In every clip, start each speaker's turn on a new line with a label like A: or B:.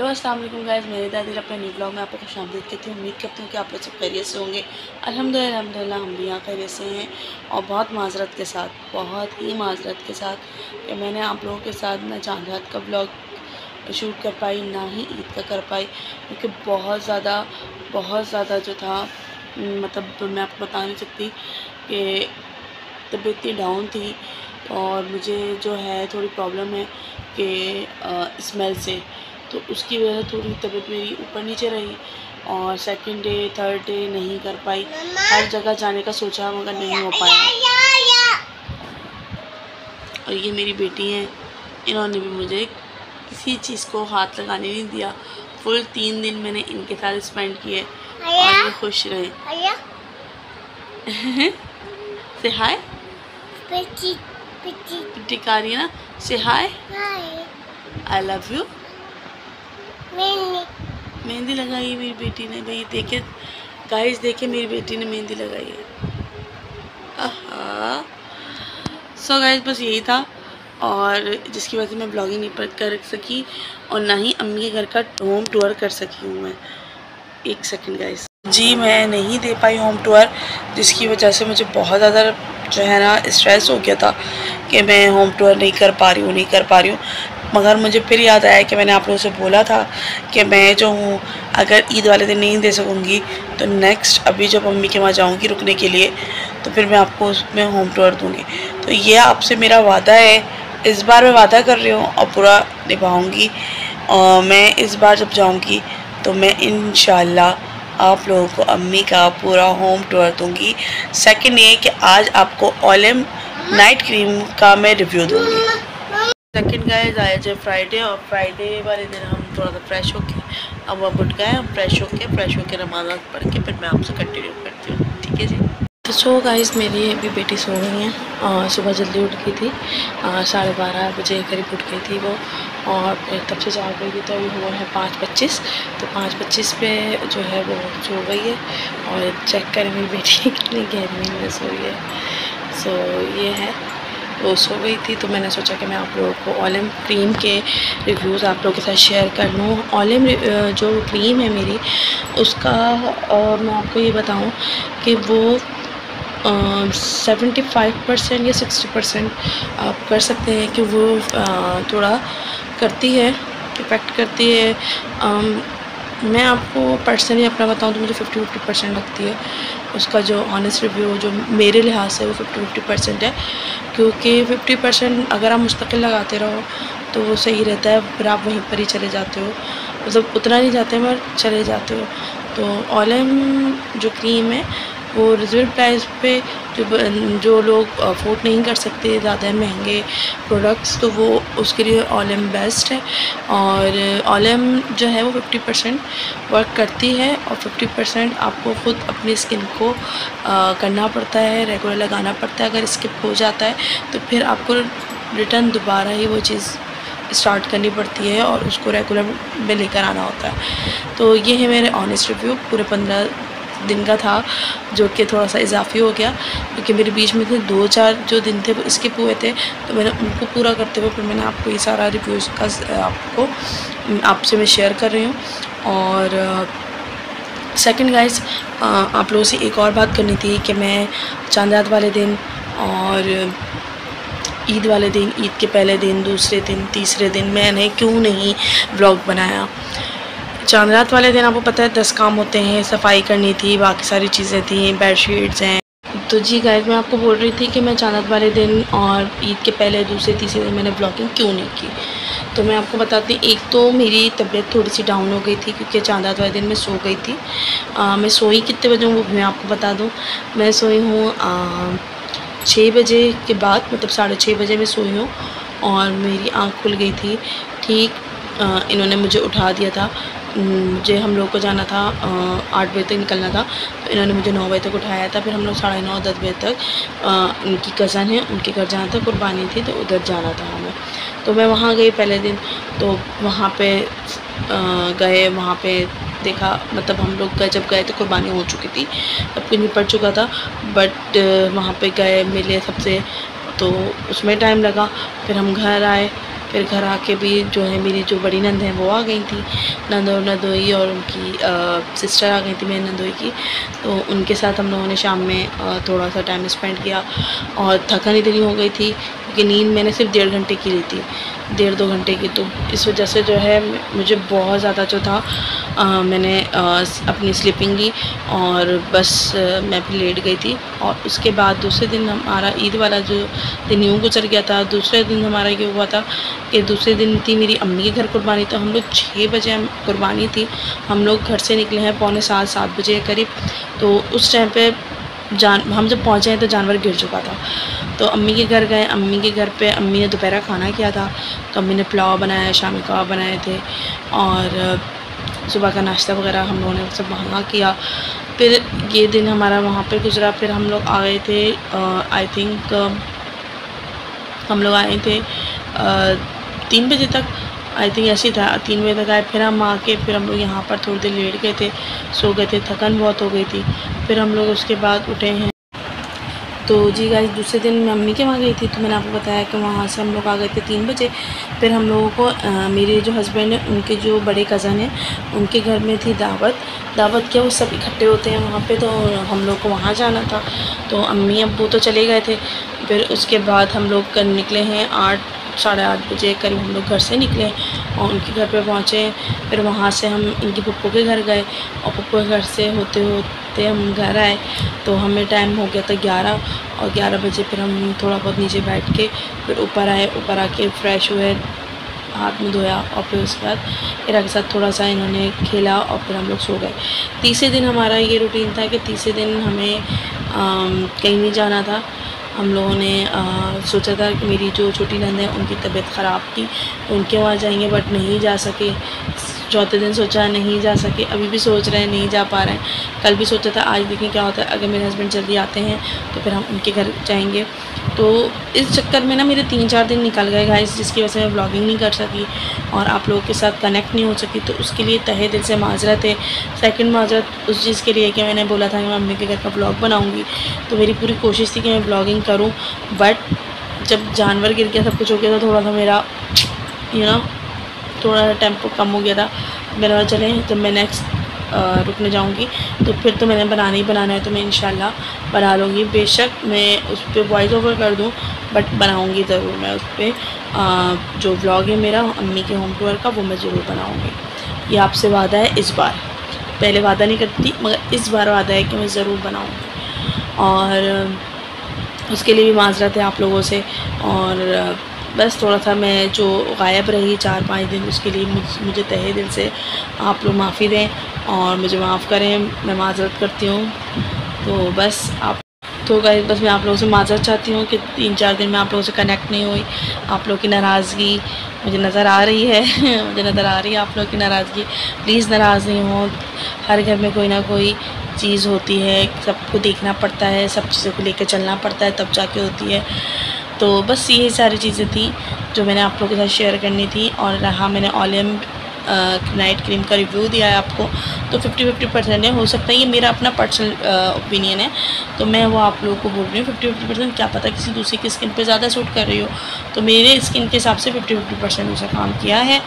A: अस्सलाम वालेकुम गाइस, मेरे दादी अपने न्यू ब्लॉग में आपको खुशामदीद कहती हूँ। उम्मीद करती हूँ कि आप लोग सब खैरियत से होंगे। अल्हम्दुलिल्लाह हम भी यहाँ खैरियत से हैं और बहुत माजरत के साथ, बहुत ही माजरत के साथ कि मैंने आप लोगों के साथ ना चांद रात का ब्लॉग शूट कर पाई, ना ही ईद का कर पाई, क्योंकि बहुत ज़्यादा जो था मतलब मैं आपको बता नहीं सकती कि तबीयत इतनी डाउन थी। और मुझे जो है थोड़ी प्रॉब्लम है कि स्मेल से, तो उसकी वजह से थोड़ी तबीयत मेरी ऊपर नीचे रही और सेकंड डे थर्ड डे नहीं कर पाई। हर जगह जाने का सोचा मगर नहीं हो पाया। और ये मेरी बेटी हैं, इन्होंने भी मुझे किसी चीज़ को हाथ लगाने नहीं दिया। फुल 3 दिन मैंने इनके साथ स्पेंड किए और ये खुश रहे। से हाय पिट्टी का रही है ना, से हाय आई लव यू। मेहंदी लगाई है मेरी बेटी ने, भाई देखे गाइस, देखे मेरी बेटी ने मेहंदी लगाई है। सो गाइस बस यही था, और जिसकी वजह से मैं ब्लॉगिंग नहीं कर सकी और ना ही अम्मी के घर का होम टूर कर सकी हूँ मैं। एक सेकंड गाइस जी, मैं नहीं दे पाई होम टूर, जिसकी वजह से मुझे बहुत ज़्यादा जो है ना स्ट्रेस हो गया था कि मैं होम टूर नहीं कर पा रही हूँ। मगर मुझे फिर याद आया कि मैंने आप लोगों से बोला था कि मैं जो हूँ अगर ईद वाले दिन नहीं दे सकूँगी तो नेक्स्ट अभी जब मम्मी के वहाँ जाऊँगी रुकने के लिए तो फिर मैं आपको उसमें होम टूर दूँगी। तो ये आपसे मेरा वादा है, इस बार मैं वादा कर रही हूँ और पूरा निभाऊँगी। और मैं इस बार जब जाऊँगी तो मैं इंशाल्लाह आप लोगों को अम्मी का पूरा होम टूर दूँगी। सेकंड ये कि आज आपको ओलेम नाइट क्रीम का मैं रिव्यू दूँगी। सेकंड गाइस आज है फ्राइडे, और फ्राइडे वाले दिन हम थोड़ा सा फ्रेश होके अब उठ गए। हम फ्रेश होके नमाज पढ़ के फिर मैं आपसे कंटिन्यू करती हूँ, ठीक है जी। तो सो गाइस मेरी अभी बेटी सो गई हैं और सुबह जल्दी उठ गई थी, 12:30 बजे करीब उठ गई थी वो, और फिर तब से जाग गई थी। तो अभी हुआ है 5:25, तो 5:25 पे जो है वो सो गई है। और चेक करें मेरी बेटी कितनी गहरी में सोई है। सो ये है, वो सो गई थी तो मैंने सोचा कि मैं आप लोगों को ओलेम क्रीम के रिव्यूज़ आप लोगों के साथ शेयर कर लूँ। ओलेम जो क्रीम है मेरी, उसका मैं आपको ये बताऊँ कि वो 75% या 60% आप कर सकते हैं कि वो थोड़ा करती है, इफ़ेक्ट करती है। मैं आपको पर्सनली अपना बताऊं तो मुझे 50-50% लगती है। उसका जो ऑनेस्ट रिव्यू जो मेरे लिहाज से वो 50-50% है, क्योंकि 50% अगर आप मुस्तकिल लगाते रहो तो वो सही रहता है, फिर आप वहीं पर ही चले जाते हो, मतलब उतना नहीं जाते मगर चले जाते हो। तो ओलेम जो क्रीम है वो रिजनेबल प्राइस पे जो लोग अफोर्ड नहीं कर सकते ज़्यादा महंगे प्रोडक्ट्स, तो वो उसके लिए ओलेम बेस्ट है। और ओलेम जो है वो 50% वर्क करती है और 50% आपको ख़ुद अपनी स्किन को करना पड़ता है, रेगुलर लगाना पड़ता है। अगर स्किप हो जाता है तो फिर आपको रिटर्न दोबारा ही वो चीज़ स्टार्ट करनी पड़ती है और उसको रेगुलर में लेकर आना होता है। तो ये है मेरे ऑनेस्ट रिव्यू, पूरे 15 दिन का था जो कि थोड़ा सा इजाफी हो गया, क्योंकि मेरे बीच में थे 2-4 जो दिन थे वो स्किप हुए थे, तो मैंने उनको पूरा करते हुए फिर मैंने आपको ये सारा रिव्यूज़ का आपसे मैं शेयर कर रही हूँ। और सेकंड गाइस आप लोगों से एक और बात करनी थी कि मैं चांद रात वाले दिन और ईद वाले दिन, ईद के पहले दिन, दूसरे दिन, तीसरे दिन मैंने क्यों नहीं ब्लॉग बनाया। चांद रात वाले दिन आपको पता है 10 काम होते हैं, सफाई करनी थी, बाकी सारी चीज़ें थी, बेडशीट्स हैं। तो जी गाइस मैं आपको बोल रही थी कि मैं चांद रात वाले दिन और ईद के पहले, दूसरे, तीसरे दिन मैंने ब्लॉगिंग क्यों नहीं की। तो मैं आपको बताती हूँ, एक तो मेरी तबीयत थोड़ी सी डाउन हो गई थी क्योंकि चांद रात वाले दिन मैं सो गई थी। मैं सोई कितने बजे वो मैं आपको बता दूँ, मैं सोई हूँ 6 बजे के बाद, मतलब 6:30 बजे मैं सोई हूँ और मेरी आँख खुल गई थी। ठीक इन्होंने मुझे उठा दिया था, मुझे हम लोग को जाना था 8 बजे तक निकलना था, तो इन्होंने मुझे 9 बजे तक उठाया था। फिर हम लोग 9:30-10 बजे तक उनकी कज़न है, उनके घर जाना था, कुर्बानी थी तो उधर जाना था हमें। तो मैं वहाँ गई पहले दिन, तो वहाँ पे गए, वहाँ पे देखा, मतलब हम लोग जब गए तो कुर्बानी हो चुकी थी, सब कुछ निपट चुका था, बट वहाँ पे गए, मिले सबसे, तो उसमें टाइम लगा। फिर हम घर आए फिर घर आके भी जो है मेरी जो बड़ी नंद हैं वो आ गई थी, नंद और नंदोई और उनकी सिस्टर आ गई थी मेरी नंदोई की। तो उनके साथ हम लोगों ने शाम में थोड़ा सा टाइम स्पेंड किया और थकान इतनी हो गई थी क्योंकि नींद मैंने सिर्फ 1.5 घंटे की ली थी, 1.5-2 घंटे की। तो इस वजह से जो है मुझे बहुत ज़्यादा जो था मैंने अपनी स्लीपिंग ली और बस मैं भी लेट गई थी। और उसके बाद दूसरे दिन हमारा ईद वाला जो दिन यूँ गुजर गया था। दूसरे दिन हमारा ये हुआ था कि दूसरे दिन थी मेरी अम्मी के घर कुर्बानी। तो हम लोग 6 बजे कुर्बानी थी, हम लोग घर से निकले हैं 6:45-7 बजे करीब। तो उस टाइम पे हम जब पहुँचे हैं तो जानवर गिर चुका था। तो अम्मी के घर गए, अम्मी के घर पे अम्मी ने दोपहर खाना किया था। तो अम्मी ने पुलाव बनाया, शामी कबाब बनाए थे और सुबह का नाश्ता वगैरह हम लोगों ने सब वहाँ किया। फिर ये दिन हमारा वहाँ पे गुजरा। फिर हम लोग आ गए थे आई थिंक हम लोग आए थे 3 बजे तक, आई थिंक ऐसे ही था, 3 बजे तक आए। फिर हम आके फिर हम लोग यहाँ पर थोड़ी देर लेट गए थे, सो गए थे, थकान बहुत हो गई थी। फिर हम लोग उसके बाद उठे हैं। तो जी गाइस, दूसरे दिन मैं अम्मी के वहाँ गई थी। तो मैंने आपको बताया कि वहाँ से हम लोग आ गए थे 3 बजे। फिर हम लोगों को मेरे जो हस्बैंड हैं उनके जो बड़े कज़न हैं उनके घर में थी दावत क्या वो सब इकट्ठे होते हैं वहाँ पे। तो हम लोग को वहाँ जाना था। तो अम्मी अब्बू तो चले गए थे। फिर उसके बाद हम लोग कल निकले हैं 8-8:30 बजे करीब हम लोग घर से निकले और उनके घर पे पहुँचे। फिर वहाँ से हम इनकी पप्पू के घर गए और पप्पू के घर से होते होते हम घर आए। तो हमें टाइम हो गया था 11 और 11 बजे फिर हम थोड़ा बहुत नीचे बैठ के फिर ऊपर आए। ऊपर आके फ्रेश हुए, हाथ मुँह धोया और फिर उसके बाद इरा के साथ थोड़ा सा इन्होंने खेला और फिर हम लोग सो गए। तीसरे दिन हमारा ये रूटीन था कि तीसरे दिन हमें कहीं नहीं जाना था। हम लोगों ने सोचा था कि मेरी जो छोटी नंद है उनकी तबीयत ख़राब थी, उनके वहाँ जाएंगे बट नहीं जा सके। चौथे दिन सोचा नहीं जा सके, अभी भी सोच रहे हैं नहीं जा पा रहे हैं। कल भी सोचा था, आज देखें क्या होता है। अगर मेरे हस्बैंड जल्दी आते हैं तो फिर हम उनके घर जाएंगे। तो इस चक्कर में ना मेरे 3-4 दिन निकल गए गाइस, जिसकी वजह से मैं व्लॉगिंग नहीं कर सकी और आप लोगों के साथ कनेक्ट नहीं हो सकी। तो उसके लिए तहे दिल से माजरत है। सेकंड माजरत उस चीज़ के लिए कि मैंने बोला था कि मैं मम्मी के घर का व्लॉग बनाऊँगी। तो मेरी पूरी कोशिश थी कि मैं व्लॉगिंग करूँ, बट जब जानवर गिर गया, सब कुछ हो गया था, थोड़ा सा मेरा थोड़ा टेम्पो कम हो गया था। मेरा चले जब मैं नेक्स्ट रुकने जाऊंगी तो फिर तो मैंने बनाना ही बनाना है। तो मैं इंशाल्लाह बना लूँगी। बेशक मैं उस पर वॉइस ओवर कर दूँ बट बनाऊँगी ज़रूर। मैं उस पर जो व्लॉग है मेरा अम्मी के होम टूर का वो मैं ज़रूर बनाऊँगी। ये आपसे वादा है इस बार। पहले वादा नहीं करती मगर इस बार वादा है कि मैं ज़रूर बनाऊँगी और उसके लिए भी माजरत है आप लोगों से। और बस थोड़ा सा मैं जो गायब रही 4-5 दिन उसके लिए मुझे तहे दिल से आप लोग माफ़ी दें और मुझे माफ़ करें, मैं माजरत करती हूँ। तो बस बस मैं आप लोगों से माजरत चाहती हूँ कि 3-4 दिन में आप लोगों से कनेक्ट नहीं हुई। आप लोगों की नाराज़गी मुझे नज़र आ रही है मुझे नज़र आ रही है आप लोगों की नाराज़गी। प्लीज़ नाराज़ नहीं हो। हर घर में कोई ना कोई चीज़ होती है, सबको देखना पड़ता है, सब चीज़ों को लेकर चलना पड़ता है, तब जाके होती है। तो बस यही सारी चीज़ें थी जो मैंने आप लोगों के साथ शेयर करनी थी। और रहा मैंने ओलियम नाइट क्रीम का रिव्यू दिया है आपको, तो 50-50% है। हो सकता है ये मेरा अपना पर्सनल ओपिनियन है, तो मैं वो आप लोगों को बोल रही हूँ 50-50%। क्या पता किसी दूसरे की स्किन पे ज़्यादा सूट कर रही हो। तो मेरे स्किन के हिसाब से 50-50% उसे काम किया है।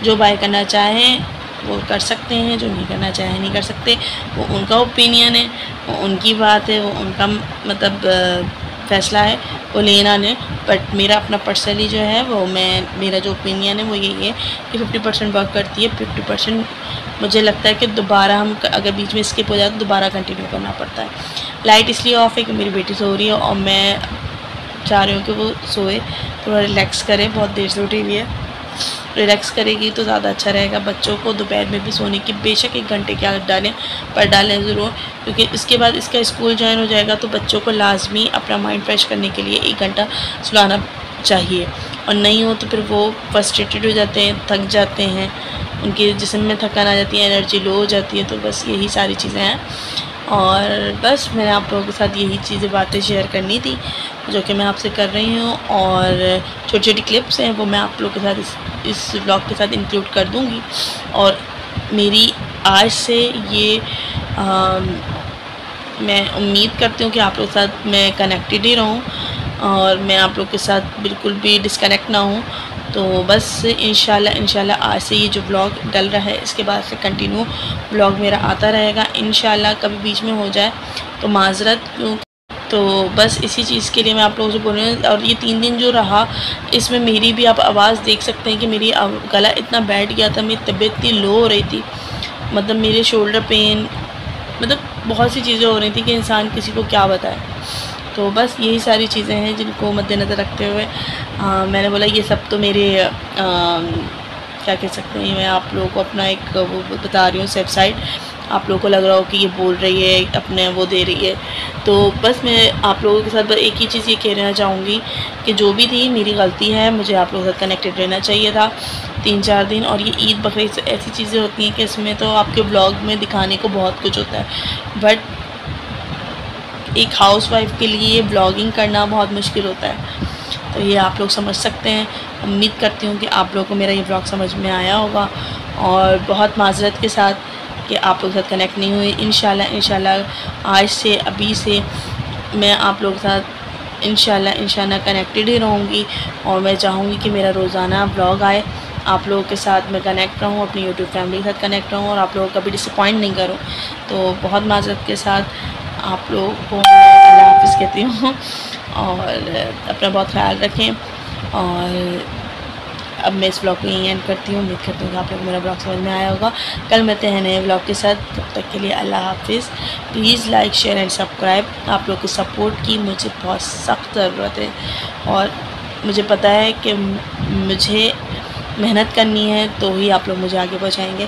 A: जो बाय करना चाहें वो कर सकते हैं, जो नहीं करना चाहें नहीं कर सकते। वो उनका ओपिनियन है, वो उनकी बात है, वो उनका मतलब फ़ैसला है, वो लेना लें। बट मेरा अपना पर्सनली जो है वो मेरा जो ओपिनियन है वो यही है कि 50% वर्क करती है। 50% मुझे लगता है कि दोबारा हम अगर बीच में स्किप हो जाए तो दोबारा कंटिन्यू करना पड़ता है। लाइट इसलिए ऑफ है कि मेरी बेटी सो रही है और मैं चाह रही हूँ कि वो सोए, थोड़ा रिलैक्स करे। बहुत देर से उठी हुई है, रिलैक्स करेगी तो ज़्यादा अच्छा रहेगा। बच्चों को दोपहर में भी सोने की बेशक 1 घंटे की आदत डालें, पर डालें ज़रूर, क्योंकि इसके बाद इसका स्कूल ज्वाइन हो जाएगा तो बच्चों को लाजमी अपना माइंड फ्रेश करने के लिए 1 घंटा सुलाना चाहिए। और नहीं हो तो फिर वो फ्रस्ट्रेटेड हो जाते हैं, थक जाते हैं, उनके जिस्म में थकान आ जाती है, एनर्जी लो हो जाती है। तो बस यही सारी चीज़ें हैं और बस मैंने आप लोगों के साथ यही चीज़ें बातें शेयर करनी थी जो कि मैं आपसे कर रही हूँ। और छोटी छोटी क्लिप्स हैं वो मैं आप लोगों के साथ इस व्लॉग के साथ इंक्लूड कर दूँगी। और मेरी आज से ये मैं उम्मीद करती हूँ कि आप लोगों के साथ मैं कनेक्टेड ही रहूँ और मैं आप लोग के साथ बिल्कुल भी डिस्कनेक्ट ना हूँ। तो बस इंशाल्लाह आज से ये जो ब्लॉग डल रहा है इसके बाद से कंटिन्यू ब्लॉग मेरा आता रहेगा इंशाल्लाह। कभी बीच में हो जाए तो माज़रत, तो बस इसी चीज़ के लिए मैं आप लोगों से बोल रही हूँ। और ये 3 दिन जो रहा इसमें मेरी भी आप आवाज़ देख सकते हैं कि मेरी गला इतना बैठ गया था, मेरी तबीयत इतनी लो हो रही थी, मतलब मेरे शोल्डर पेन, मतलब बहुत सी चीज़ें हो रही थी कि इंसान किसी को क्या बताए। तो बस यही सारी चीज़ें हैं जिनको मद्देनज़र रखते हुए मैंने बोला ये सब तो मेरे क्या कह सकते हैं, मैं आप लोगों को अपना एक वो बता रही हूँ सेफ साइड। आप लोगों को लग रहा हो कि ये बोल रही है अपने वो दे रही है, तो बस मैं आप लोगों के साथ एक ही चीज़ ये कहना चाहूँगी कि जो भी थी मेरी गलती है, मुझे आप लोगों के साथ कनेक्टेड रहना चाहिए था 3-4 दिन। और ये ईद बकरीद ऐसी चीज़ें होती हैं कि इसमें तो आपके ब्लॉग में दिखाने को बहुत कुछ होता है, बट एक हाउसवाइफ के लिए ब्लॉगिंग करना बहुत मुश्किल होता है। तो ये आप लोग समझ सकते हैं। उम्मीद करती हूँ कि आप लोगों को मेरा ये ब्लॉग समझ में आया होगा, और बहुत माज़रत के साथ कि आप लोगों के साथ कनेक्ट नहीं हुई। इंशाल्लाह आज से अभी से मैं आप लोगों के साथ इंशाल्लाह कनेक्टेड ही रहूँगी, और मैं चाहूँगी कि मेरा रोज़ाना ब्लॉग आए, आप लोगों के साथ मैं कनेक्ट रहूँ, अपनी यूट्यूब फैमिली के साथ कनेक्ट रहूँ, और आप लोगों को कभी डिसअपॉइंट नहीं करूँ। तो बहुत माज़रत के साथ आप लोगों को अल्लाह हाफ़िज़ कहती हूँ, और अपना बहुत ख्याल रखें। और अब मैं इस ब्लॉग को यहीं एंड करती हूँ। उम्मीद करती हूँ कि आप लोग मेरा ब्लॉग समझ में आया होगा। कल मिलते हैं नए ब्लॉग के साथ, तब तक के लिए अल्लाह हाफ़िज़। Please like share and subscribe. आप लोग की सपोर्ट की मुझे बहुत सख्त ज़रूरत है, और मुझे पता है कि मुझे मेहनत करनी है तो ही आप लोग मुझे आगे पहुँचाएँगे।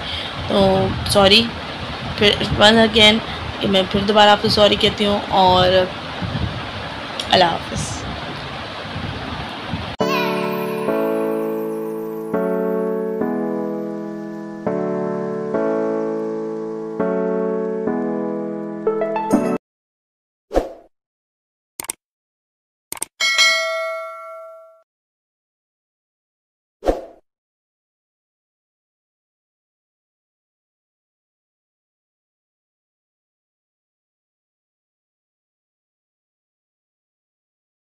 A: तो सॉरी फिर वन अगेन कि मैं फिर दोबारा आपको सॉरी कहती हूँ, और अल्लाह हाफ़िज़।